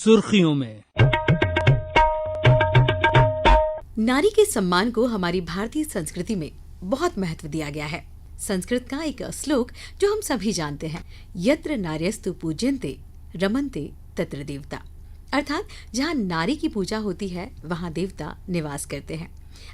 सुर्खियों में। नारी के सम्मान को हमारी भारतीय संस्कृति में बहुत महत्व दिया गया है। संस्कृत का एक श्लोक जो हम सभी जानते हैं, यत्र नार्यस्तु पूज्यन्ते रमन्ते तत्र देवता, अर्थात जहाँ नारी की पूजा होती है वहाँ देवता निवास करते हैं।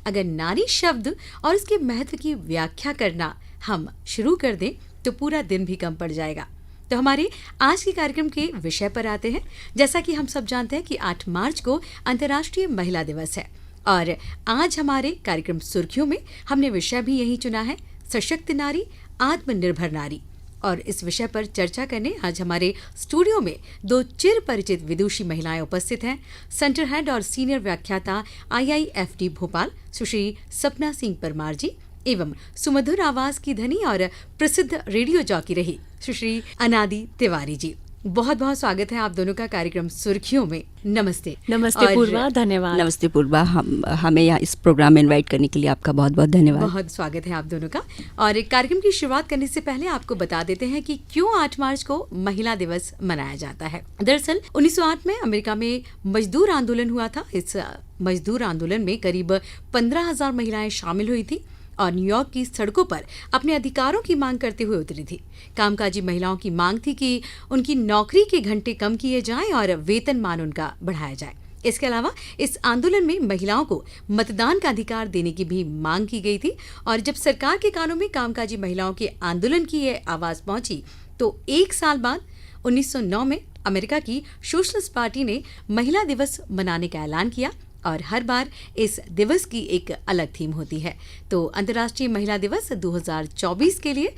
अगर नारी शब्द और उसके महत्व की व्याख्या करना हम शुरू कर दें तो पूरा दिन भी कम पड़ जाएगा। तो हमारे आज के कार्यक्रम के विषय पर आते हैं। जैसा कि हम सब जानते हैं कि 8 मार्च को अंतर्राष्ट्रीय महिला दिवस है और आज हमारे कार्यक्रम सुर्खियों में हमने विषय भी यही चुना है, सशक्त नारी, आत्मनिर्भर नारी। और इस विषय पर चर्चा करने आज हमारे स्टूडियो में 2 चिर परिचित विदुषी महिलाएं उपस्थित हैं। सेंटर हेड और सीनियर व्याख्याता IIFT भोपाल सुश्री सपना सिंह परमार जी एवं सुमधुर आवाज की धनी और प्रसिद्ध रेडियो जॉकी रही सुश्री अनादि तिवारी जी। बहुत बहुत स्वागत है आप दोनों का कार्यक्रम सुर्खियों में। नमस्ते। नमस्ते पूर्वा, धन्यवाद। नमस्ते पूर्वा, हमें यहाँ इस प्रोग्राम में इनवाइट करने के लिए आपका बहुत बहुत धन्यवाद। बहुत स्वागत है आप दोनों का। और कार्यक्रम की शुरुआत करने से पहले आपको बता देते हैं कि क्यों 8 मार्च को महिला दिवस मनाया जाता है। दरअसल 1908 में अमेरिका में मजदूर आंदोलन हुआ था। इस मजदूर आंदोलन में करीब 15,000 महिलाएं शामिल हुई थी और न्यूयॉर्क की सड़कों पर अपने अधिकारों की मांग करते हुए उतरी थी। कामकाजी महिलाओं की मांग थी कि उनकी नौकरी के घंटे कम किए जाएं और वेतनमान उनका बढ़ाया जाए। इसके अलावा इस आंदोलन में महिलाओं को मतदान का अधिकार देने की भी मांग की गई थी। और जब सरकार के कानों में कामकाजी महिलाओं के आंदोलन की ये आवाज पहुंची तो 1 साल बाद 1909 में अमेरिका की सोशलिस्ट पार्टी ने महिला दिवस मनाने का ऐलान किया और हर बार इस दिवस की एक अलग थीम होती है। तो अंतर्राष्ट्रीय महिला दिवस 2024 के लिए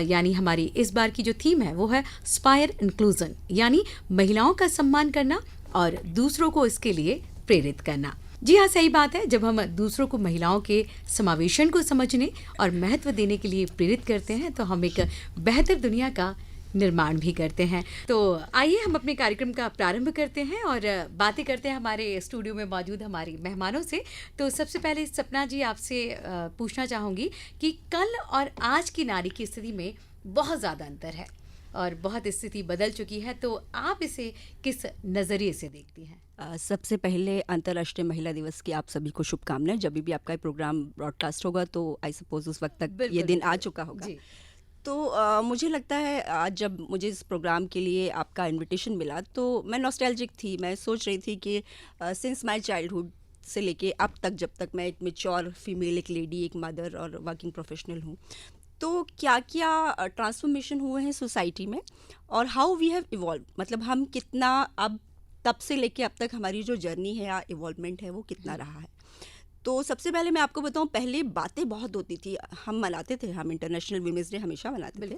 यानी हमारी इस बार की जो थीम है वो है इंस्पायर इंक्लूजन, यानी महिलाओं का सम्मान करना और दूसरों को इसके लिए प्रेरित करना। जी हाँ, सही बात है। जब हम दूसरों को महिलाओं के समावेशन को समझने और महत्व देने के लिए प्रेरित करते हैं तो हम एक बेहतर दुनिया का निर्माण भी करते हैं। तो आइए हम अपने कार्यक्रम का प्रारंभ करते हैं और बातें करते हैं हमारे स्टूडियो में मौजूद हमारे मेहमानों से। तो सबसे पहले सपना जी आपसे पूछना चाहूँगी कि कल और आज की नारी की स्थिति में बहुत ज़्यादा अंतर है और बहुत स्थिति बदल चुकी है, तो आप इसे किस नज़रिए से देखती हैं? सबसे पहले अंतर्राष्ट्रीय महिला दिवस की आप सभी को शुभकामनाएं। जब भी आपका प्रोग्राम ब्रॉडकास्ट होगा तो आई सपोज उस वक्त तक ये दिन आ चुका होगा। तो मुझे लगता है आज जब मुझे इस प्रोग्राम के लिए आपका इनविटेशन मिला तो मैं नॉस्टैल्जिक थी। मैं सोच रही थी कि सिंस माय चाइल्डहुड से लेके अब तक, जब तक मैं एक मैच्योर फीमेल, एक लेडी, एक मदर और वर्किंग प्रोफेशनल हूँ, तो क्या क्या ट्रांसफॉर्मेशन हुए हैं सोसाइटी में और हाउ वी हैव इवॉल्व, मतलब हम कितना अब तब से लेके अब तक हमारी जो जर्नी है या इवॉल्वमेंट है वो कितना रहा है। तो सबसे पहले मैं आपको बताऊं, पहले बातें बहुत होती थी। हम मनाते थे, हम इंटरनेशनल वीमेंस डे हमेशा मनाते थे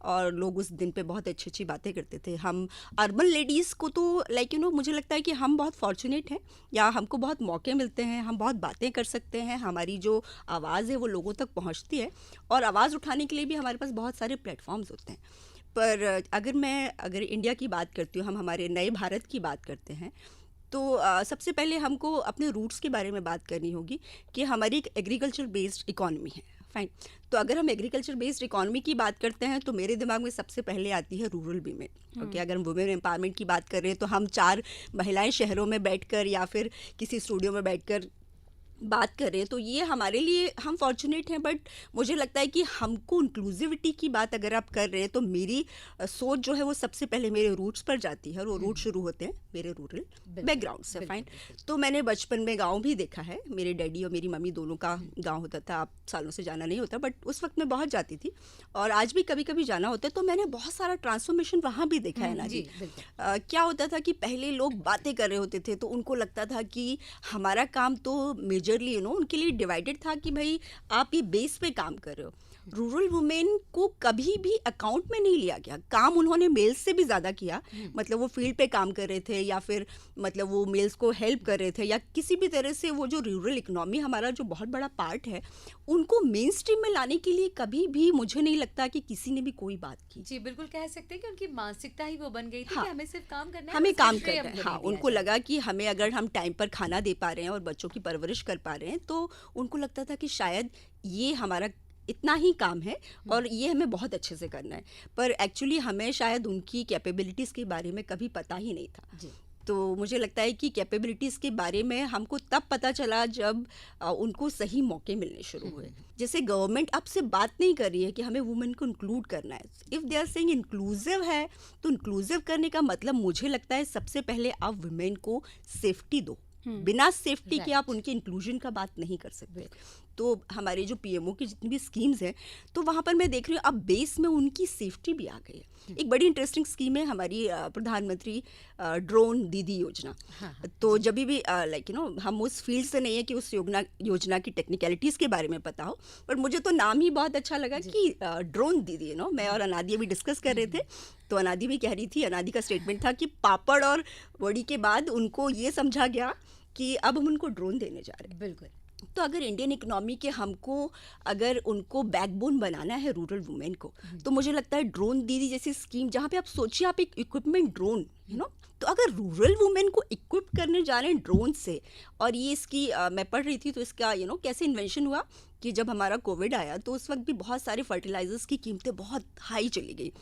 और लोग उस दिन पे बहुत अच्छी अच्छी बातें करते थे। हम अर्बन लेडीज़ को तो मुझे लगता है कि हम बहुत फॉर्चुनेट हैं या हमको बहुत मौके मिलते हैं, हम बहुत बातें कर सकते हैं, हमारी जो आवाज़ है वो लोगों तक पहुँचती है और आवाज़ उठाने के लिए भी हमारे पास बहुत सारे प्लेटफॉर्म्स होते हैं। पर अगर इंडिया की बात करती हूँ, हम हमारे नए भारत की बात करते हैं, तो सबसे पहले हमको अपने रूट्स के बारे में बात करनी होगी कि हमारी एक एग्रीकल्चर बेस्ड इकॉनमी है। फाइन। तो अगर हम एग्रीकल्चर बेस्ड इकॉनमी की बात करते हैं तो मेरे दिमाग में सबसे पहले आती है रूरल वीमेन। ओके, अगर हम वुमेन एम्पावरमेंट की बात कर रहे हैं तो हम 4 महिलाएं शहरों में बैठकर या फिर किसी स्टूडियो में बैठकर बात कर रहे हैं, तो ये हमारे लिए हम फॉर्चुनेट हैं। बट मुझे लगता है कि हमको इंक्लूसिविटी की बात अगर आप कर रहे हैं तो मेरी सोच जो है वो सबसे पहले मेरे रूट्स पर जाती है और वो रूट शुरू होते हैं मेरे रूरल बैकग्राउंड से। फाइन। तो मैंने बचपन में गांव भी देखा है, मेरे डैडी और मेरी मम्मी दोनों का गांव होता था। अब सालों से जाना नहीं होता, बट उस वक्त मैं बहुत जाती थी और आज भी कभी कभी जाना होता है। तो मैंने बहुत सारा ट्रांसफॉर्मेशन वहाँ भी देखा है ना जी। क्या होता था कि पहले लोग बातें कर रहे होते थे तो उनको लगता था कि हमारा काम तो मेजरली उनके लिए डिवाइडेड था कि भाई आप ये बेस पे काम कर रहे हो। रूरल वुमेन को कभी भी अकाउंट में नहीं लिया गया। काम उन्होंने मेल्स से भी ज़्यादा किया, मतलब वो फील्ड पे काम कर रहे थे या फिर मतलब वो मेल्स को हेल्प कर रहे थे या किसी भी तरह से वो जो रूरल इकोनॉमी हमारा जो बहुत बड़ा पार्ट है उनको मेन स्ट्रीम में लाने के लिए कभी भी मुझे नहीं लगता कि किसी ने भी कोई बात की। जी बिल्कुल, कह सकते हैं कि उनकी मानसिकता ही वो बन गई थी। हाँ, कि हमें सिर्फ काम करना है, हमें काम करना है। हाँ, उनको लगा कि हमें अगर हम टाइम पर खाना दे पा रहे हैं और बच्चों की परवरिश कर पा रहे हैं तो उनको लगता था कि शायद ये हमारा इतना ही काम है और ये हमें बहुत अच्छे से करना है। पर एक्चुअली हमें शायद उनकी कैपेबिलिटीज़ के बारे में कभी पता ही नहीं था। तो मुझे लगता है कि कैपेबिलिटीज़ के बारे में हमको तब पता चला जब उनको सही मौके मिलने शुरू हुए। जैसे गवर्नमेंट अब से बात नहीं कर रही है कि हमें वुमेन को इंक्लूड करना है। If they are saying inclusive है, तो इंक्लूसिव करने का मतलब मुझे लगता है सबसे पहले आप वुमेन को सेफ्टी दो। बिना सेफ्टी के आप उनके इंक्लूजन का बात नहीं कर सकते। तो हमारे जो पीएमओ की जितनी भी स्कीम्स हैं, तो वहाँ पर मैं देख रही हूँ अब बेस में उनकी सेफ्टी भी आ गई है। एक बड़ी इंटरेस्टिंग स्कीम है हमारी प्रधानमंत्री ड्रोन दीदी योजना। तो जब भी लाइक हम उस फील्ड से नहीं है कि उस योजना की टेक्निकलिटीज़ के बारे में पता हो, पर मुझे तो नाम ही बहुत अच्छा लगा कि ड्रोन दीदी। मैं और अनादी भी डिस्कस कर रहे थे, तो अनादी भी कह रही थी, अनादी का स्टेटमेंट था कि पापड़ और वड़ी के बाद उनको ये समझा गया कि अब हम उनको ड्रोन देने जा रहे हैं। बिल्कुल। तो अगर इंडियन इकोनॉमी के हमको अगर उनको बैकबोन बनाना है रूरल वुमेन को, तो मुझे लगता है ड्रोन दीदी जैसी स्कीम, जहाँ पे आप सोचिए आप एक इक्विपमेंट ड्रोन तो अगर रूरल वुमेन को इक्विप करने जा रहे हैं ड्रोन से, और ये इसकी मैं पढ़ रही थी तो इसका कैसे इन्वेंशन हुआ कि जब हमारा कोविड आया तो उस वक्त भी बहुत सारे फर्टिलाइजर्स की कीमतें बहुत हाई चली गई,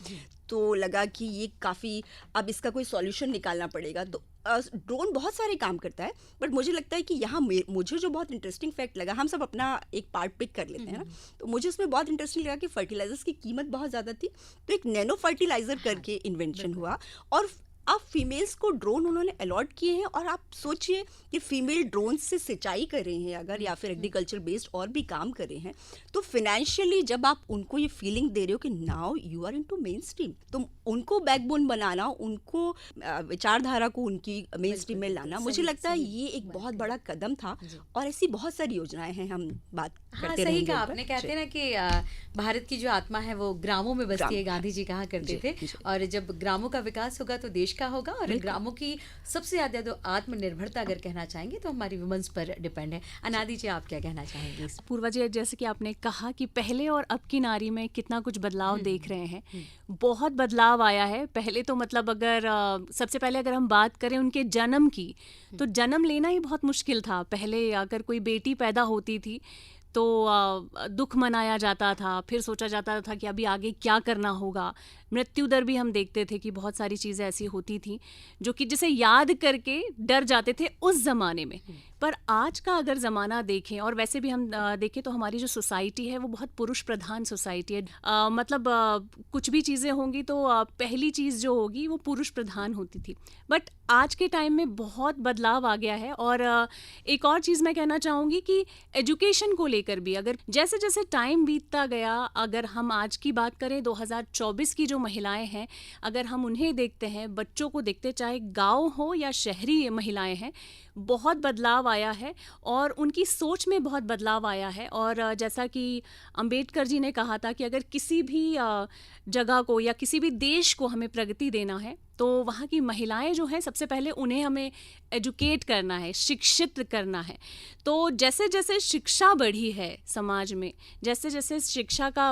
तो लगा कि ये काफ़ी अब इसका कोई सॉल्यूशन निकालना पड़ेगा। तो ड्रोन बहुत सारे काम करता है, बट मुझे लगता है कि यहाँ मुझे जो बहुत इंटरेस्टिंग फैक्ट लगा, हम सब अपना एक पार्ट पिक कर लेते हैं ना, तो मुझे उसमें बहुत इंटरेस्टिंग लगा कि फर्टिलाइजर्स की कीमत बहुत ज़्यादा थी, तो एक नैनो फर्टिलाइजर करके इन्वेंशन हुआ, और अब फीमेल्स को ड्रोन उन्होंने अलॉट किए हैं। और आप सोचिए कि फीमेल ड्रोन से सिंचाई कर रही हैं अगर, या फिर एग्रीकल्चर बेस्ड और भी काम कर रहे हैं, तो फिनेंशियली जब आप उनको ये फीलिंग दे रहे हो कि now you are into main stream, तो उनको बैकबोन बनाना, उनको विचारधारा को उनकी मेन स्ट्रीम में लाना, मुझे लगता है ये एक बहुत बड़ा कदम था। और ऐसी बहुत सारी योजनाएं हैं, हम बात करते रहेंगे। सही कहा आपने। कहते हैं ना कि भारत की जो आत्मा है वो ग्रामों में बसती है, गांधी जी कहा करते थे। और जब ग्रामों का विकास होगा तो देश का होगा, और ग्रामों की सबसे ज्यादा जो आत्मनिर्भरता अगर कहना चाहेंगे तो हमारी वुमेन्स पर डिपेंड है। अनादि जी, आप क्या कहना चाहेंगे? पूर्वा जी, जैसे कि आपने कहा कि पहले और अब की नारी में कितना कुछ बदलाव देख रहे हैं, बहुत बदलाव आया है। पहले तो मतलब अगर सबसे पहले अगर हम बात करें उनके जन्म की, तो जन्म लेना ही बहुत मुश्किल था। पहले अगर कोई बेटी पैदा होती थी तो दुख मनाया जाता था, फिर सोचा जाता था कि अभी आगे क्या करना होगा। मृत्यु दर भी हम देखते थे कि बहुत सारी चीज़ें ऐसी होती थी जो कि जिसे याद करके डर जाते थे उस ज़माने में। पर आज का अगर ज़माना देखें, और वैसे भी हम देखें तो हमारी जो सोसाइटी है वो बहुत पुरुष प्रधान सोसाइटी है। मतलब कुछ भी चीज़ें होंगी तो पहली चीज़ जो होगी वो पुरुष प्रधान होती थी, बट आज के टाइम में बहुत बदलाव आ गया है। और एक और चीज़ मैं कहना चाहूँगी कि एजुकेशन को लेकर भी अगर जैसे जैसे टाइम बीतता गया, अगर हम आज की बात करें 2024 की जो महिलाएं हैं, अगर हम उन्हें देखते हैं, बच्चों को देखते, चाहे गांव हो या शहरी महिलाएं हैं, बहुत बदलाव आया है और उनकी सोच में बहुत बदलाव आया है। और जैसा कि अंबेडकर जी ने कहा था कि अगर किसी भी जगह को या किसी भी देश को हमें प्रगति देना है तो वहाँ की महिलाएं जो हैं, सबसे पहले उन्हें हमें एजुकेट करना है, शिक्षित करना है। तो जैसे जैसे शिक्षा बढ़ी है समाज में, जैसे जैसे शिक्षा का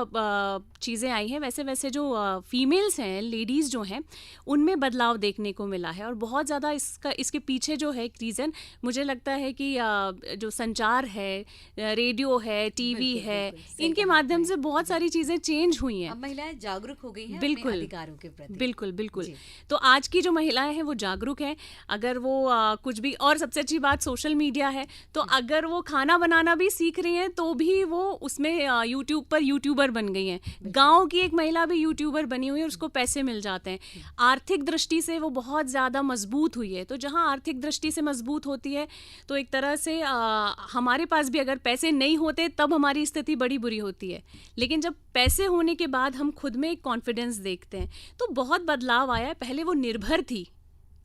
चीज़ें आई हैं, वैसे वैसे जो फीमेल्स हैं, लेडीज़ जो हैं, उनमें बदलाव देखने को मिला है। और बहुत ज़्यादा इसके पीछे जो है एक रीज़न मुझे लगता है कि जो संचार है, रेडियो है, टीवी है, इनके माध्यम से बहुत सारी चीज़ें चेंज हुई हैं। अब महिलाएं जागरूक हो गई हैं बिल्कुल अपने अधिकारों के प्रति। बिल्कुल बिल्कुल। तो आज की जो महिलाएं हैं वो जागरूक हैं। अगर वो कुछ भी, और सबसे अच्छी बात सोशल मीडिया है, तो अगर वो खाना बनाना भी सीख रही हैं तो भी वो उसमें यूट्यूब पर यूट्यूबर बन गई हैं। गांव की एक महिला भी यूट्यूबर बनी हुई है, उसको पैसे मिल जाते हैं। आर्थिक दृष्टि से वो बहुत ज़्यादा मजबूत हुई है। तो जहाँ आर्थिक दृष्टि से मजबूत होती है तो एक तरह से हमारे पास भी अगर पैसे नहीं होते तब हमारी स्थिति बड़ी बुरी होती है, लेकिन जब पैसे होने के बाद हम खुद में एक कॉन्फिडेंस देखते हैं तो बहुत बदलाव आया है। पहले वो निर्भर थी,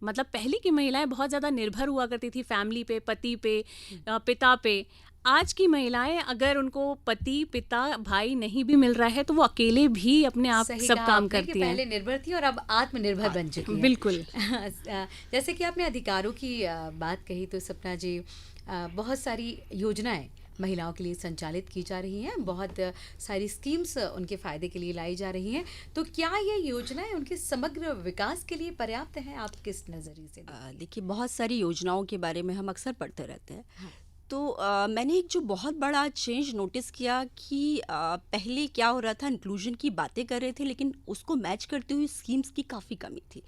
मतलब पहले की महिलाएं बहुत ज़्यादा निर्भर हुआ करती थी फैमिली पे, पति पे, पिता पे। आज की महिलाएं अगर उनको पति, पिता, भाई नहीं भी मिल रहा है तो वो अकेले भी अपने आप सब काम करती हैं। पहले निर्भर थी और अब आत्मनिर्भर बन चुकी है। बिल्कुल। जैसे कि आपने अधिकारों की बात कही, तो सपना जी, बहुत सारी योजनाएं महिलाओं के लिए संचालित की जा रही हैं, बहुत सारी स्कीम्स उनके फ़ायदे के लिए लाई जा रही हैं। तो क्या ये योजनाएं उनके समग्र विकास के लिए पर्याप्त हैं? आप किस नज़रिए से? देखिए, बहुत सारी योजनाओं के बारे में हम अक्सर पढ़ते रहते हैं। तो मैंने एक जो बहुत बड़ा चेंज नोटिस किया कि पहले क्या हो रहा था, इंक्लूजन की बातें कर रहे थे लेकिन उसको मैच करती हुई स्कीम्स की काफ़ी कमी थी।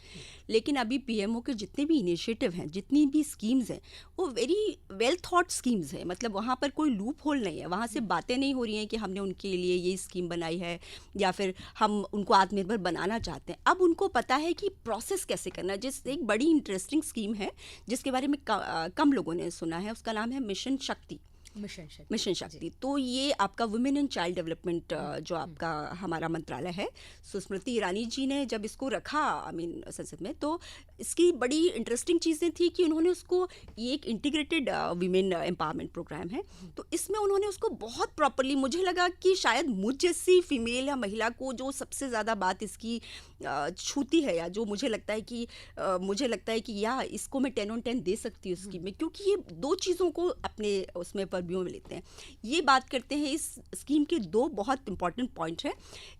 लेकिन अभी पीएमओ के जितने भी इनिशिएटिव हैं, जितनी भी स्कीम्स हैं, वो वेरी वेल थॉट स्कीम्स हैं। मतलब वहाँ पर कोई लूप होल नहीं है, वहाँ से बातें नहीं हो रही हैं कि हमने उनके लिए ये स्कीम बनाई है या फिर हम उनको आत्मनिर्भर बनाना चाहते हैं। अब उनको पता है कि प्रोसेस कैसे करना है। जिस एक बड़ी इंटरेस्टिंग स्कीम है जिसके बारे में कम लोगों ने सुना है, उसका नाम है मिशन शक्ति। मिशन शक्ति। तो ये आपका वुमेन एंड चाइल्ड डेवलपमेंट जो आपका हमारा मंत्रालय है, स्मृति ईरानी जी ने जब इसको रखा संसद में, तो इसकी बड़ी इंटरेस्टिंग चीज़ें थी कि उन्होंने उसको, ये एक इंटीग्रेटेड वीमेन एम्पावरमेंट प्रोग्राम है, तो इसमें उन्होंने उसको बहुत प्रॉपरली, मुझे लगा कि शायद मुझ जैसी फीमेल या महिला को जो सबसे ज़्यादा बात इसकी छूती है, या जो मुझे लगता है कि या इसको मैं 10 on 10 दे सकती हूँ स्कीम में, क्योंकि ये दो चीज़ों को अपने उसमें परव्यू में लेते हैं। ये बात करते हैं, इस स्कीम के दो बहुत इंपॉर्टेंट पॉइंट हैं,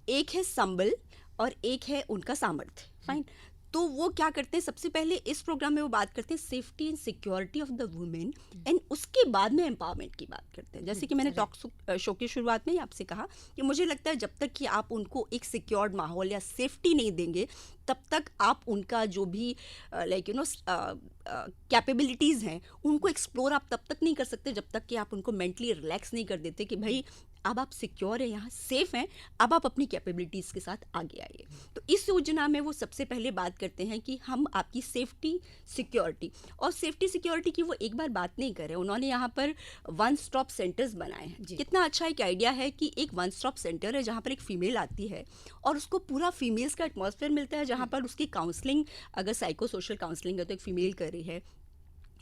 एक है संबल और एक है उनका सामर्थ्य। फाइन। तो वो क्या करते हैं, सबसे पहले इस प्रोग्राम में वो बात करते हैं safety and security of the women, and उसके बाद में एम्पावरमेंट की बात करते हैं। जैसे कि मैंने टॉक शो की शुरुआत में ही आपसे कहा कि मुझे लगता है जब तक कि आप उनको एक सिक्योर्ड माहौल या सेफ्टी नहीं देंगे, तब तक आप उनका जो भी कैपेबिलिटीज़ हैं उनको एक्सप्लोर आप तब तक नहीं कर सकते जब तक कि आप उनको मेंटली रिलैक्स नहीं कर देते कि भाई अब आप सिक्योर हैं, यहाँ सेफ हैं, अब आप अपनी कैपेबिलिटीज़ के साथ आगे आइए। तो इस योजना में वो सबसे पहले बात करते हैं कि हम आपकी सेफ्टी सिक्योरिटी, और सेफ्टी सिक्योरिटी की वो एक बार बात नहीं कर रहे, उन्होंने यहाँ पर वन स्टॉप सेंटर्स बनाए हैं। कितना अच्छा एक आइडिया है कि एक वन स्टॉप सेंटर है जहाँ पर एक फ़ीमेल आती है और उसको पूरा फीमेल्स का एटमॉस्फेयर मिलता है, जहाँ पर उसकी काउंसलिंग, अगर साइको सोशल काउंसलिंग है तो एक फ़ीमेल कर रही है,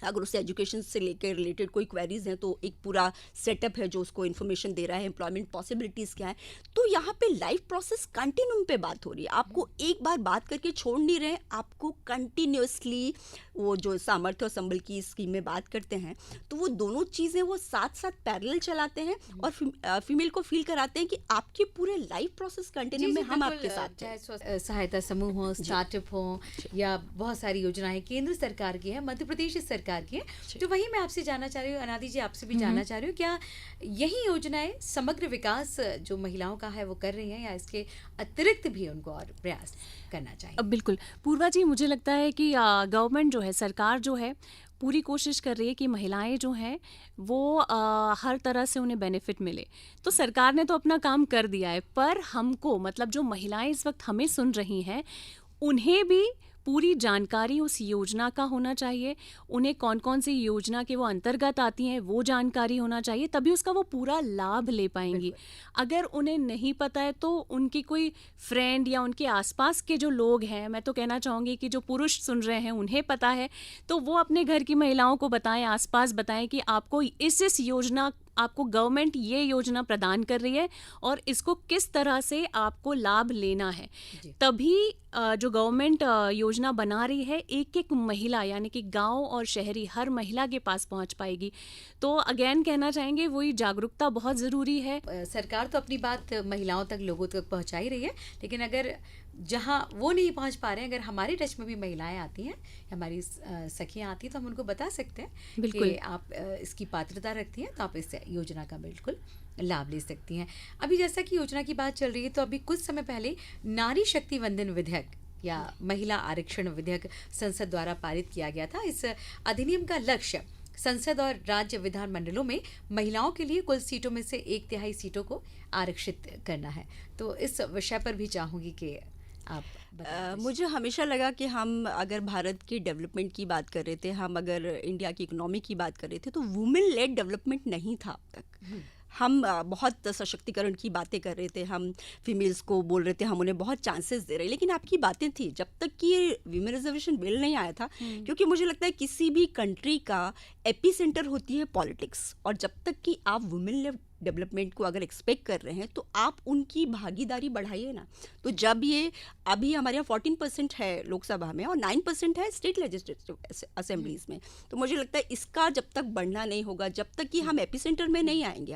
अगर उससे एजुकेशन से लेकर रिलेटेड कोई क्वेरीज हैं तो एक पूरा सेटअप है जो उसको इन्फॉर्मेशन दे रहा है, एम्प्लॉयमेंट पॉसिबिलिटीज़ क्या है। तो यहाँ पे लाइफ प्रोसेस कंटिन्यूम पे बात हो रही है, आपको एक बार बात करके छोड़ नहीं रहे, आपको कंटिन्यूसली वो जो सामर्थ्य और संबल की स्कीम में बात करते हैं, तो वो दोनों चीज़ें वो साथ साथ पैरेलल चलाते हैं और फीमेल को फील कराते हैं कि आपके पूरे लाइफ प्रोसेस कंटिन्यूम में हम आपके साथ हैं। चाहे सहायता समूह हो, स्टार्टअप हो, या बहुत सारी योजनाएं केंद्र सरकार की है, मध्य प्रदेश सरकार की है। तो वही मैं आपसे जानना चाह रही हूँ, अनादि जी आपसे भी जानना चाह रही हूँ, क्या यही योजनाएं समग्र विकास जो महिलाओं का है वो कर रही हैं, या इसके अतिरिक्त भी उनको और प्रयास करना चाहिए? बिल्कुल पूर्वा जी, मुझे लगता है कि गवर्नमेंट जो है, सरकार जो है, पूरी कोशिश कर रही है कि महिलाएं जो हैं वो हर तरह से उन्हें बेनिफिट मिले। तो सरकार ने तो अपना काम कर दिया है, पर हमको, मतलब जो महिलाएं इस वक्त हमें सुन रही हैं, उन्हें भी पूरी जानकारी उस योजना का होना चाहिए, उन्हें कौन कौन सी योजना के वो अंतर्गत आती हैं वो जानकारी होना चाहिए, तभी उसका वो पूरा लाभ ले पाएंगी। अगर उन्हें नहीं पता है तो उनकी कोई फ्रेंड या उनके आसपास के जो लोग हैं, मैं तो कहना चाहूँगी कि जो पुरुष सुन रहे हैं उन्हें पता है, तो वो अपने घर की महिलाओं को बताएं, आसपास बताएं कि आपको इस योजना, आपको गवर्नमेंट ये योजना प्रदान कर रही है और इसको किस तरह से आपको लाभ लेना है। तभी जो गवर्नमेंट योजना बना रही है एक एक महिला, यानी कि गांव और शहरी हर महिला के पास पहुंच पाएगी। तो अगेन कहना चाहेंगे वही जागरूकता बहुत ज़रूरी है। सरकार तो अपनी बात महिलाओं तक, लोगों तक पहुंचा ही रही है, लेकिन अगर जहां वो नहीं पहुंच पा रहे हैं, अगर हमारे टच में भी महिलाएं आती हैं, हमारी सखियां आती हैं, तो हम उनको बता सकते हैं कि आप इसकी पात्रता रखती हैं तो आप इस योजना का बिल्कुल लाभ ले सकती हैं। अभी जैसा कि योजना की बात चल रही है, तो अभी कुछ समय पहले नारी शक्ति वंदन विधेयक या महिला आरक्षण विधेयक संसद द्वारा पारित किया गया था। इस अधिनियम का लक्ष्य संसद और राज्य विधानमंडलों में महिलाओं के लिए कुल सीटों में से 1/3 सीटों को आरक्षित करना है। तो इस विषय पर भी चाहूँगी कि आप मुझे हमेशा लगा कि हम अगर भारत की डेवलपमेंट की बात कर रहे थे, हम अगर इंडिया की इकोनॉमी की बात कर रहे थे, तो वुमेन लेड डेवलपमेंट नहीं था अब तक। हम बहुत सशक्तिकरण की बातें कर रहे थे, हम फीमेल्स को बोल रहे थे, हम उन्हें बहुत चांसेस दे रहे, लेकिन आपकी बातें थी जब तक कि ये वीमेन रिजर्वेशन बिल नहीं आया था। क्योंकि मुझे लगता है किसी भी कंट्री का एपी सेंटर होती है पॉलिटिक्स, और जब तक कि आप वुमेन डेवलपमेंट को अगर एक्सपेक्ट कर रहे हैं तो आप उनकी भागीदारी बढ़ाइए ना। तो जब ये अभी हमारे यहाँ 14% है लोकसभा में और 9% है स्टेट लेजिस्लेटिव असेंबलीज में, तो मुझे लगता है इसका जब तक बढ़ना नहीं होगा, जब तक कि हम एपिसेंटर में नहीं आएंगे,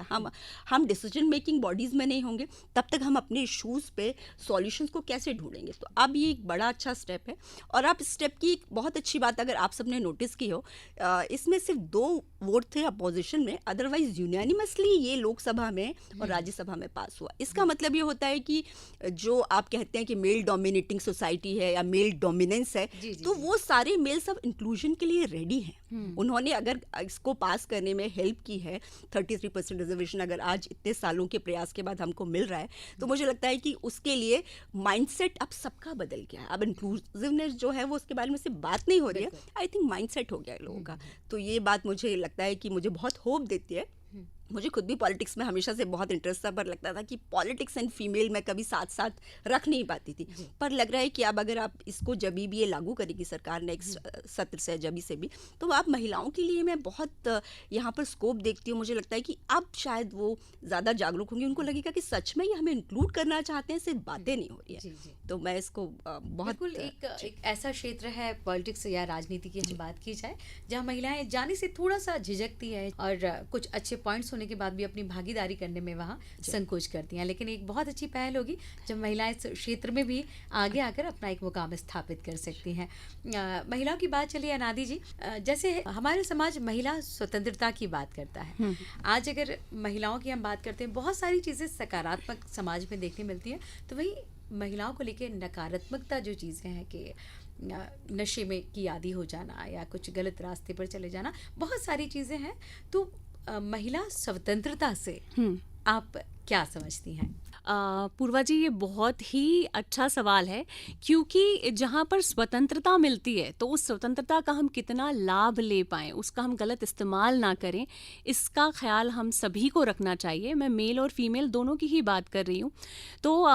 हम डिसीजन मेकिंग बॉडीज़ में नहीं होंगे, तब तक हम अपने इशूज़ पे सॉल्यूशंस को कैसे ढूंढेंगे। तो अब ये एक बड़ा अच्छा स्टेप है। और आप स्टेप की एक बहुत अच्छी बात अगर आप सबने नोटिस की हो, इसमें सिर्फ 2 वोट थे अपोजिशन में, अदरवाइज यूनानिमसली ये लोकसभा में और राज्यसभा में पास हुआ। इसका मतलब ये होता है कि जो आप कहते हैं कि मेल डोमिनेटिंग सोसाइटी है या मेल डोमिनेंस है, तो वो सारे मेल्स अब इंक्लूजन के लिए रेडी हैं। उन्होंने अगर इसको पास करने में हेल्प की है, 33% रिजर्वेशन अगर आज इतने सालों के प्रयास के बाद हमको मिल रहा है, तो मुझे लगता है कि उसके लिए माइंडसेट अब सबका बदल गया है। अब इंक्लूसिवनेस जो है वो उसके बारे में सिर्फ बात नहीं हो रही है, आई थिंक माइंडसेट हो गया है लोगों का। तो ये बात मुझे लगता है कि मुझे बहुत होप देती है। मुझे खुद भी पॉलिटिक्स में हमेशा से बहुत इंटरेस्ट था, पर लगता था कि पॉलिटिक्स एंड फीमेल मैं कभी साथ साथ रख नहीं पाती थी। पर लग रहा है कि अब अगर आप इसको जब भी ये लागू करेगी सरकार नेक्स्ट सत्र से जब से भी, तो आप महिलाओं के लिए मैं बहुत यहाँ पर स्कोप देखती हूँ। मुझे लगता है कि अब शायद वो ज़्यादा जागरूक होंगी, उनको लगेगा कि सच में ये हमें इंक्लूड करना चाहते हैं, सिर्फ बातें नहीं हो रही है। तो मैं इसको बहुत एक ऐसा क्षेत्र है पॉलिटिक्स या राजनीति की बात की जाए जहाँ महिलाएं जाने से थोड़ा सा झिझकती है और कुछ अच्छे पॉइंट्स होने के बाद भी अपनी भागीदारी करने में वहाँ संकोच करती हैं। लेकिन एक बहुत अच्छी पहल होगी जब महिलाएं इस क्षेत्र में भी आगे आकर अपना एक मुकाम स्थापित कर सकती हैं। महिलाओं की बात चलिए अनादि जी, जैसे हमारे समाज महिला स्वतंत्रता की बात करता है। आज अगर महिलाओं की हम बात करते हैं, बहुत सारी चीज़ें सकारात्मक समाज में देखने मिलती हैं, तो वही महिलाओं को लेकर नकारात्मकता जो चीज़ें हैं कि नशे में की आदी हो जाना या कुछ गलत रास्ते पर चले जाना, बहुत सारी चीज़ें हैं। तो महिला स्वतंत्रता से आप क्या समझती हैं? पूर्वा जी, ये बहुत ही अच्छा सवाल है, क्योंकि जहाँ पर स्वतंत्रता मिलती है तो उस स्वतंत्रता का हम कितना लाभ ले पाएँ, उसका हम गलत इस्तेमाल ना करें, इसका ख्याल हम सभी को रखना चाहिए। मैं मेल और फीमेल दोनों की ही बात कर रही हूँ। तो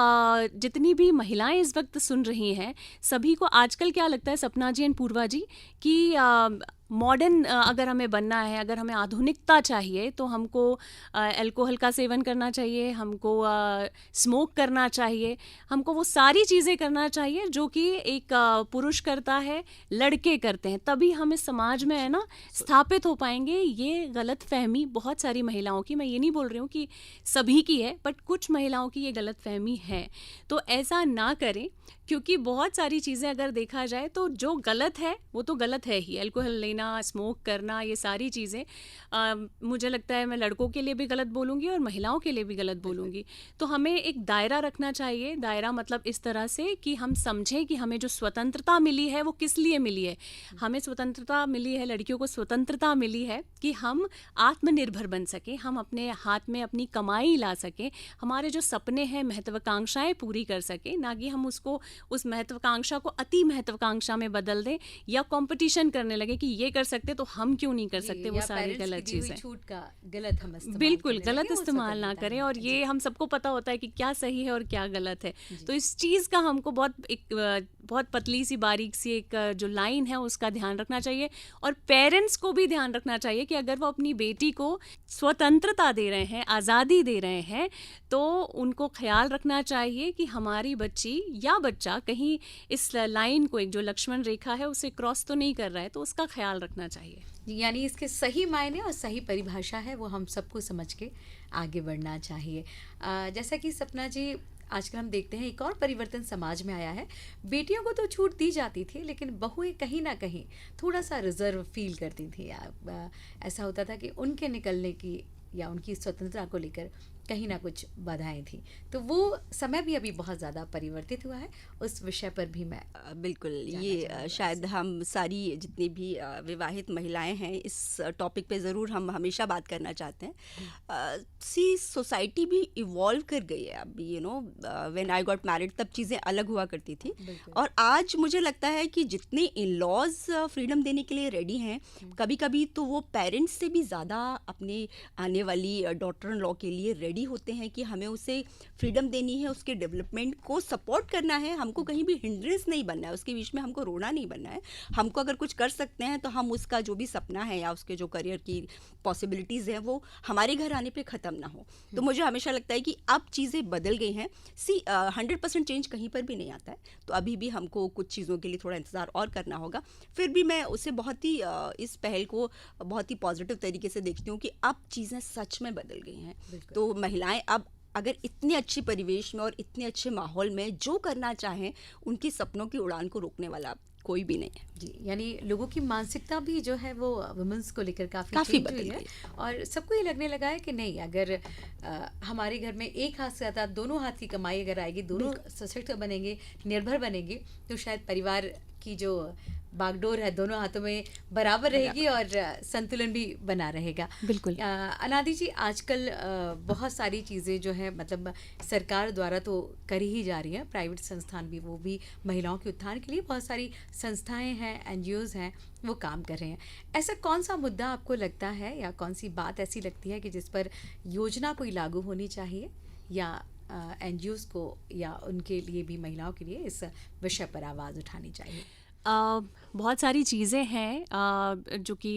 जितनी भी महिलाएं इस वक्त सुन रही हैं, सभी को आजकल क्या लगता है सपना जी एंड पूर्वा जी कि मॉडर्न अगर हमें बनना है, अगर हमें आधुनिकता चाहिए, तो हमको अल्कोहल का सेवन करना चाहिए, हमको स्मोक करना चाहिए, हमको वो सारी चीज़ें करना चाहिए जो कि एक पुरुष करता है, लड़के करते हैं, तभी हम इस समाज में है ना स्थापित हो पाएंगे। ये गलत फहमी बहुत सारी महिलाओं की, मैं ये नहीं बोल रही हूँ कि सभी की है, बट कुछ महिलाओं की ये गलत फहमी है। तो ऐसा ना करें, क्योंकि बहुत सारी चीज़ें अगर देखा जाए तो जो गलत है वो तो गलत है ही। अल्कोहल लेना, स्मोक करना, ये सारी चीज़ें मुझे लगता है मैं लड़कों के लिए भी गलत बोलूँगी और महिलाओं के लिए भी गलत बोलूँगी। तो हमें एक दायरा रखना चाहिए। दायरा मतलब इस तरह से कि हम समझें कि हमें जो स्वतंत्रता मिली है वो किस लिए मिली है। हमें स्वतंत्रता मिली है, लड़कियों को स्वतंत्रता मिली है कि हम आत्मनिर्भर बन सकें, हम अपने हाथ में अपनी कमाई ला सकें, हमारे जो सपने हैं, महत्वाकांक्षाएं पूरी कर सकें, ना कि हम उसको उस महत्वाकांक्षा को अति महत्वाकांक्षा में बदल दें या कंपटीशन करने लगे कि ये कर सकते तो हम क्यों नहीं कर सकते। वो सारी गलत चीज़ें, छूट का गलत हम बिल्कुल गलत इस्तेमाल ना करें। और ये हम सबको पता होता है कि क्या सही है और क्या गलत है। तो इस चीज़ का हमको बहुत पतली सी बारीक सी एक जो लाइन है उसका ध्यान रखना चाहिए। और पेरेंट्स को भी ध्यान रखना चाहिए कि अगर वो अपनी बेटी को स्वतंत्रता दे रहे हैं, आज़ादी दे रहे हैं, तो उनको ख्याल रखना चाहिए कि हमारी बच्ची या बच्चा कहीं इस लाइन को, एक जो लक्ष्मण रेखा है, उसे क्रॉस तो नहीं कर रहा है, तो उसका ख्याल रखना चाहिए। यानी इसके सही मायने और सही परिभाषा है, वो हम सबको समझ के आगे बढ़ना चाहिए। जैसा कि सपना जी, आजकल हम देखते हैं एक और परिवर्तन समाज में आया है। बेटियों को तो छूट दी जाती थी, लेकिन बहुएं कहीं ना कहीं थोड़ा सा रिजर्व फील करती थी। ऐसा होता था कि उनके निकलने की या उनकी स्वतंत्रता को लेकर कहीं ना कुछ बाधाएं थी। तो वो समय भी अभी बहुत ज़्यादा परिवर्तित हुआ है। उस विषय पर भी मैं बिल्कुल, ये शायद हम सारी जितनी भी विवाहित महिलाएं हैं इस टॉपिक पे ज़रूर हम हमेशा बात करना चाहते हैं। सी सोसाइटी भी इवॉल्व कर गई है अभी। व्हेन आई गॉट मैरिड तब चीज़ें अलग हुआ करती थी, और आज मुझे लगता है कि जितने इन लॉज फ्रीडम देने के लिए रेडी हैं, कभी कभी तो वो पेरेंट्स से भी ज़्यादा अपने आने वाली डॉटर इन लॉ के लिए रेडी रेडी होते हैं कि हमें उसे फ्रीडम देनी है, उसके डेवलपमेंट को सपोर्ट करना है, हमको कहीं भी हिंड्रेंस नहीं बनना है, उसके बीच में हमको रोना नहीं बनना है। हमको अगर कुछ कर सकते हैं तो हम उसका जो भी सपना है या उसके जो करियर की पॉसिबिलिटीज़ हैं वो हमारे घर आने पे ख़त्म ना हो। तो मुझे हमेशा लगता है कि अब चीज़ें बदल गई हैं। 100% चेंज कहीं पर भी नहीं आता है, तो अभी भी हमको कुछ चीज़ों के लिए थोड़ा इंतज़ार और करना होगा। फिर भी मैं उसे बहुत ही इस पहल को बहुत ही पॉजिटिव तरीके से देखती हूँ कि अब चीज़ें सच में बदल गई हैं। तो महिलाएं अब अगर इतने अच्छे परिवेश में और इतने अच्छे माहौल में जो करना चाहें, उनके सपनों की उड़ान को रोकने वाला कोई भी नहीं है। जी, यानी लोगों की मानसिकता भी जो है वो वुमेन्स को लेकर काफ़ी काफ़ी चेंज हुई है और सबको ये लगने लगा है कि नहीं, अगर हमारे घर में एक हाथ से आता दोनों हाथ की कमाई अगर आएगी, दोनों सशक्त बनेंगे, निर्भर बनेंगे, तो शायद परिवार की जो बागडोर है दोनों हाथों में बराबर रहेगी और संतुलन भी बना रहेगा। बिल्कुल। अनादि जी, आजकल बहुत सारी चीज़ें जो है मतलब सरकार द्वारा तो करी ही जा रही हैं, प्राइवेट संस्थान भी, वो भी महिलाओं के उत्थान के लिए बहुत सारी संस्थाएं हैं, NGOs हैं, वो काम कर रहे हैं। ऐसा कौन सा मुद्दा आपको लगता है या कौन सी बात ऐसी लगती है कि जिस पर योजना कोई लागू होनी चाहिए या NGOs को या उनके लिए भी, महिलाओं के लिए इस विषय पर आवाज़ उठानी चाहिए? बहुत सारी चीज़ें हैं जो कि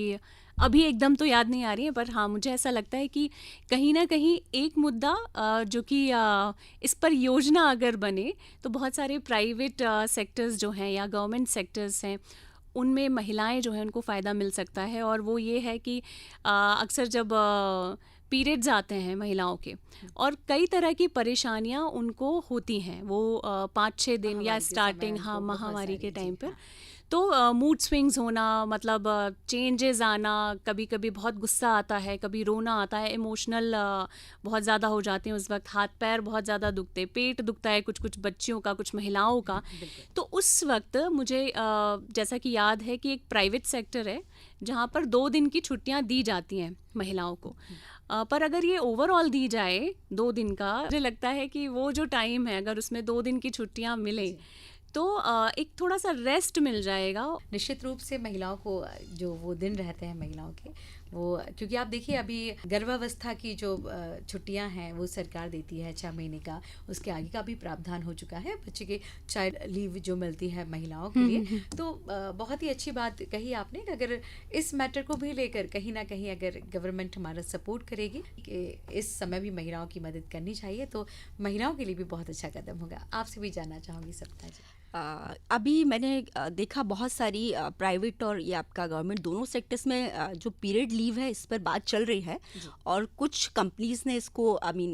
अभी एकदम तो याद नहीं आ रही हैं, पर हाँ मुझे ऐसा लगता है कि कहीं ना कहीं एक मुद्दा जो कि इस पर योजना अगर बने तो बहुत सारे प्राइवेट सेक्टर्स जो हैं या गवर्नमेंट सेक्टर्स हैं उनमें महिलाएं जो हैं उनको फ़ायदा मिल सकता है। और वो ये है कि अक्सर जब पीरियड्स आते हैं महिलाओं के और कई तरह की परेशानियां उनको होती हैं, वो 5-6 दिन या स्टार्टिंग, हाँ, महामारी के टाइम पर, तो मूड स्विंग्स होना, मतलब चेंजेस आना, कभी कभी बहुत गुस्सा आता है, कभी रोना आता है, इमोशनल बहुत ज़्यादा हो जाते हैं उस वक्त, हाथ पैर बहुत ज़्यादा दुखते, पेट दुखता है कुछ बच्चियों का, कुछ महिलाओं का। तो उस वक्त मुझे जैसा कि याद है कि एक प्राइवेट सेक्टर है जहाँ पर 2 दिन की छुट्टियाँ दी जाती हैं महिलाओं को, पर अगर ये ओवरऑल दी जाए 2 दिन का, मुझे लगता है कि वो जो टाइम है अगर उसमें 2 दिन की छुट्टियाँ मिले तो एक थोड़ा सा रेस्ट मिल जाएगा। निश्चित रूप से महिलाओं को जो वो दिन रहते हैं महिलाओं के, वो क्योंकि आप देखिए अभी गर्भावस्था की जो छुट्टियां हैं वो सरकार देती है 6 महीने का, उसके आगे का भी प्रावधान हो चुका है, बच्चे के चाइल्ड लीव जो मिलती है महिलाओं के लिए। तो बहुत ही अच्छी बात कही आपने कि अगर इस मैटर को भी लेकर कहीं ना कहीं अगर गवर्नमेंट हमारा सपोर्ट करेगी कि इस समय भी महिलाओं की मदद करनी चाहिए तो महिलाओं के लिए भी बहुत अच्छा कदम होगा। आपसे भी जानना चाहूँगी सप्ताह जी। अभी मैंने देखा बहुत सारी प्राइवेट और ये आपका गवर्नमेंट दोनों सेक्टर्स में जो पीरियड लीव है इस पर बात चल रही है और कुछ कंपनीज ने इसको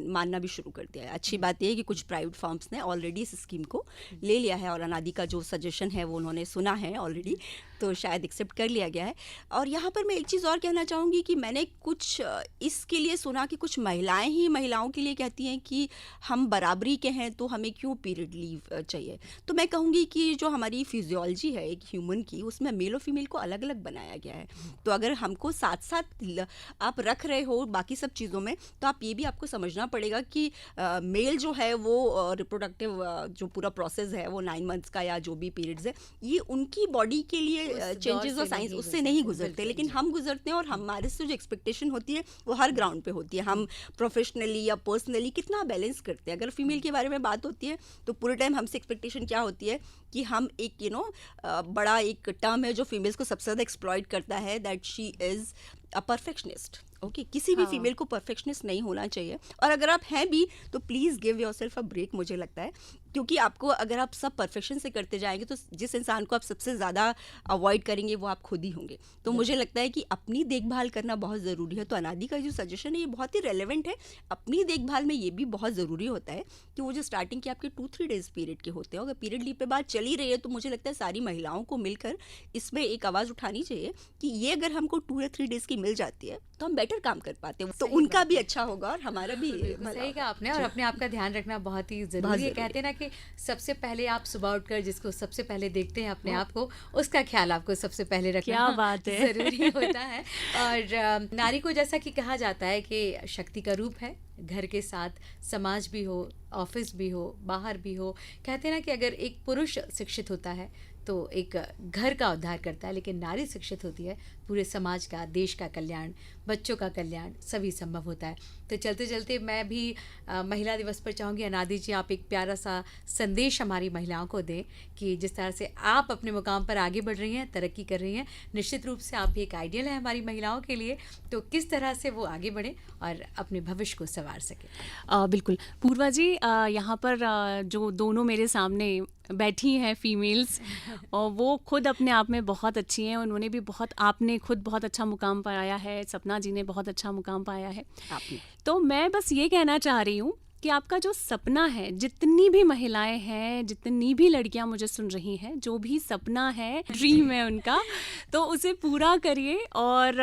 मानना भी शुरू कर दिया है। अच्छी बात यह है कि कुछ प्राइवेट फर्म्स ने ऑलरेडी इस स्कीम को ले लिया है और अनादि का जो सजेशन है वो उन्होंने सुना है ऑलरेडी, तो शायद एक्सेप्ट कर लिया गया है। और यहाँ पर मैं एक चीज़ और कहना चाहूँगी कि मैंने कुछ इसके लिए सुना कि कुछ महिलाएं ही महिलाओं के लिए कहती हैं कि हम बराबरी के हैं तो हमें क्यों पीरियड लीव चाहिए। तो मैं कहूँगी कि जो हमारी फिजियोलॉजी है एक ह्यूमन की, उसमें मेल और फीमेल को अलग अलग बनाया गया है। तो अगर हमको साथ साथ आप रख रहे हो बाकी सब चीज़ों में, तो आप ये भी आपको समझना पड़ेगा कि मेल जो है वो रिप्रोडक्टिव जो पूरा प्रोसेस है वो 9 मंथ्स का या जो भी पीरियड्स है, ये उनकी बॉडी के लिए चेंजेस और साइंस उससे नहीं गुजरते, लेकिन हम गुजरते हैं। और हमारे से जो एक्सपेक्टेशन होती है वो हर ग्राउंड पे होती है, हम प्रोफेशनली या पर्सनली कितना बैलेंस करते हैं। अगर फीमेल के बारे में बात होती है तो पूरे टाइम हमसे एक्सपेक्टेशन क्या होती है कि हम एक बड़ा एक टर्म है जो फीमेल्स को सबसे ज़्यादा एक्सप्लॉइट करता है, that she is a perfectionist. Okay, किसी भी फीमेल को परफेक्शनिस्ट नहीं होना चाहिए, और अगर आप हैं भी तो please give yourself a break, मुझे लगता है, क्योंकि आपको अगर आप सब परफेक्शन से करते जाएंगे तो जिस इंसान को आप सबसे ज़्यादा अवॉइड करेंगे वो आप खुद ही होंगे। तो मुझे लगता है कि अपनी देखभाल करना बहुत ज़रूरी है। तो अनादि का जो सजेशन है ये बहुत ही रेलेवेंट है। अपनी देखभाल में ये भी बहुत ज़रूरी होता है कि वो जो स्टार्टिंग के आपके 2-3 डेज पीरियड के होते हैं, अगर पीरियड लीव पे बात चली रही है तो मुझे लगता है सारी महिलाओं को मिलकर इसमें एक आवाज़ उठानी चाहिए कि ये अगर हमको 2 या 3 डेज़ की मिल जाती है तो हम बेटर काम कर पाते हैं, तो उनका भी अच्छा होगा और हमारा भी। सही कहा आपने, और अपने आप का ध्यान रखना बहुत ही ज़रूरी है। कहते हैं ना कि सबसे पहले आप सुबह उठकर जिसको सबसे पहले देखते हैं अपने आप को, उसका ख्याल आपको सबसे पहले रखना क्या बात है ज़रूरी होता है। और नारी को जैसा कि कहा जाता है कि शक्ति का रूप है, घर के साथ समाज भी हो, ऑफिस भी हो, बाहर भी हो। कहते हैं ना कि अगर एक पुरुष शिक्षित होता है तो एक घर का उद्धार करता है, लेकिन नारी शिक्षित होती है पूरे समाज का, देश का कल्याण, बच्चों का कल्याण सभी संभव होता है। तो चलते चलते मैं भी महिला दिवस पर चाहूँगी अनादि जी, आप एक प्यारा सा संदेश हमारी महिलाओं को दें कि जिस तरह से आप अपने मुकाम पर आगे बढ़ रही हैं, तरक्की कर रही हैं, निश्चित रूप से आप भी एक आइडियल है हमारी महिलाओं के लिए, तो किस तरह से वो आगे बढ़ें और अपने भविष्य को संवार सकें। बिल्कुल पूर्वा जी, यहाँ पर जो दोनों मेरे सामने बैठी हैं फीमेल्स, और वो खुद अपने आप में बहुत अच्छी हैं। उन्होंने भी आपने खुद बहुत अच्छा मुकाम पाया है, सपना जी ने बहुत अच्छा मुकाम पाया है। आपने तो मैं बस ये कहना चाह रही हूँ कि आपका जो सपना है, जितनी भी महिलाएं हैं, जितनी भी लड़कियां मुझे सुन रही हैं, जो भी सपना है, ड्रीम है उनका, तो उसे पूरा करिए और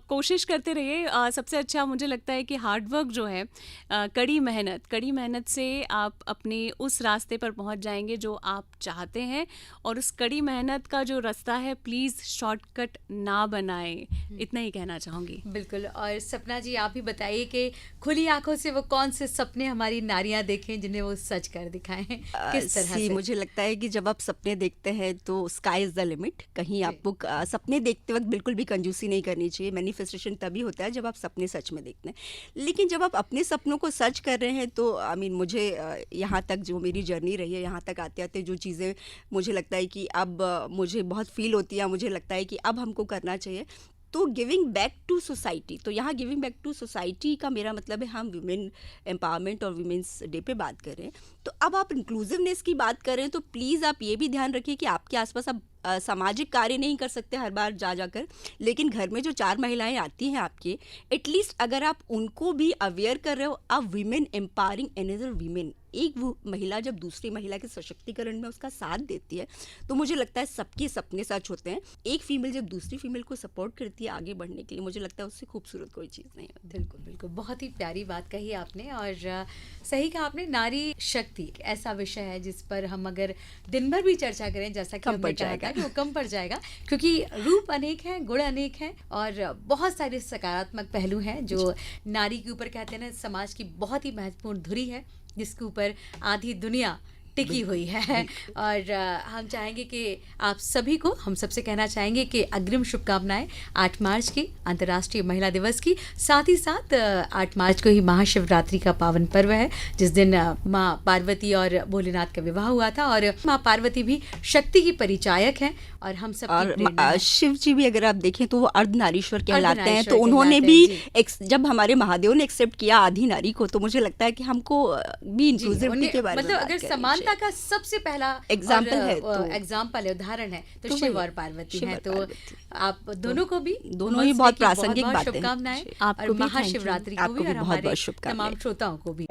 कोशिश करते रहिए। सबसे अच्छा मुझे लगता है कि हार्ड वर्क जो है, कड़ी मेहनत से आप अपने उस रास्ते पर पहुंच जाएंगे जो आप चाहते हैं। और उस कड़ी मेहनत का जो रास्ता है, प्लीज़ शॉर्टकट ना बनाएं, इतना ही कहना चाहूँगी। बिल्कुल। और सपना जी, आप भी बताइए कि खुली आंखों से वो कौन से सपने हमारी नारियां देखें जिन्हें वो सच कर दिखाएं, किस तरह से? मुझे लगता है कि जब आप सपने देखते हैं तो स्काई इज़ द लिमिट। कहीं आपको सपने देखते वक्त बिल्कुल भी कंजूसी नहीं करनी चाहिए। मैनिफेस्टेशन तभी होता है जब आप सपने सच में देखते हैं। लेकिन जब आप अपने सपनों को सच कर रहे हैं तो मुझे यहाँ तक जो मेरी जर्नी रही है, यहाँ तक आते आते जो चीज़ें मुझे लगता है कि अब मुझे बहुत फील होती है, मुझे लगता है कि अब हमको करना चाहिए, तो गिविंग बैक टू सोसाइटी। तो यहाँ गिविंग बैक टू सोसाइटी का मेरा मतलब है, हम वुमेन एम्पावरमेंट और वुमेन्स डे पे बात कर रहे हैं, तो अब आप इंक्लूसिवनेस की बात कर रहे हैं, तो प्लीज़ आप ये भी ध्यान रखिए कि आपके आसपास आप सामाजिक कार्य नहीं कर सकते हर बार जा जाकर, लेकिन घर में जो 4 महिलाएं आती हैं आपके, एटलीस्ट अगर आप उनको भी अवेयर कर रहे हो, अब वीमेन एम्पावरिंग अनदर वीमेन, एक वो महिला जब दूसरी महिला के सशक्तिकरण में उसका साथ देती है, तो मुझे लगता है सबके सपने सच होते हैं। एक फीमेल जब दूसरी फीमेल को सपोर्ट करती है आगे बढ़ने के लिए, मुझे लगता है उससे खूबसूरत कोई चीज़ नहीं होती। बिल्कुल बिल्कुल, बहुत ही प्यारी बात कही आपने। और सही कहा आपने, नारी शक्ति ऐसा विषय है जिस पर हम अगर दिन भर भी चर्चा करें, जैसा कि कम हमने पड़ कहा था जाएगा। कि वो कम पड़ जाएगा, क्योंकि रूप अनेक हैं, गुण अनेक हैं और बहुत सारे सकारात्मक पहलू हैं जो नारी के ऊपर, कहते हैं ना, समाज की बहुत ही महत्वपूर्ण धुरी है जिसके ऊपर आधी दुनिया टिकी हुई है। और हम चाहेंगे कि आप सभी को, हम सबसे कहना चाहेंगे कि अग्रिम शुभकामनाएं 8 मार्च की अंतर्राष्ट्रीय महिला दिवस की। साथ ही साथ 8 मार्च को ही महाशिवरात्रि का पावन पर्व है, जिस दिन माँ पार्वती और भोलेनाथ का विवाह हुआ था। और माँ पार्वती भी शक्ति की परिचायक हैं और हम सब और शिव जी भी अगर आप देखें तो वो अर्धनारीश्वर कहलाते हैं, अर्धनारीश्वर तो उन्होंने कहलाते भी जब हमारे महादेव ने एक्सेप्ट किया आधी नारी को, तो मुझे लगता है कि हमको भी इंक्लूसिविटी के बारे में मतलब बात अगर करनी समानता चाहिए। का सबसे पहला एग्जाम्पल है, एग्जाम्पल है, उदाहरण है, तो तो शिव वही और पार्वती शिव हैं। और तो पार्वती। आप दोनों को भी दोनों ही बहुत प्रासंगिक बातें हैं। शुभकामनाएं, आपको और भी महाशिवरात्रि को आपको भी, भी और बहुत हमारे बहुत शुभकामनाएं। तमाम श्रोताओं को भी।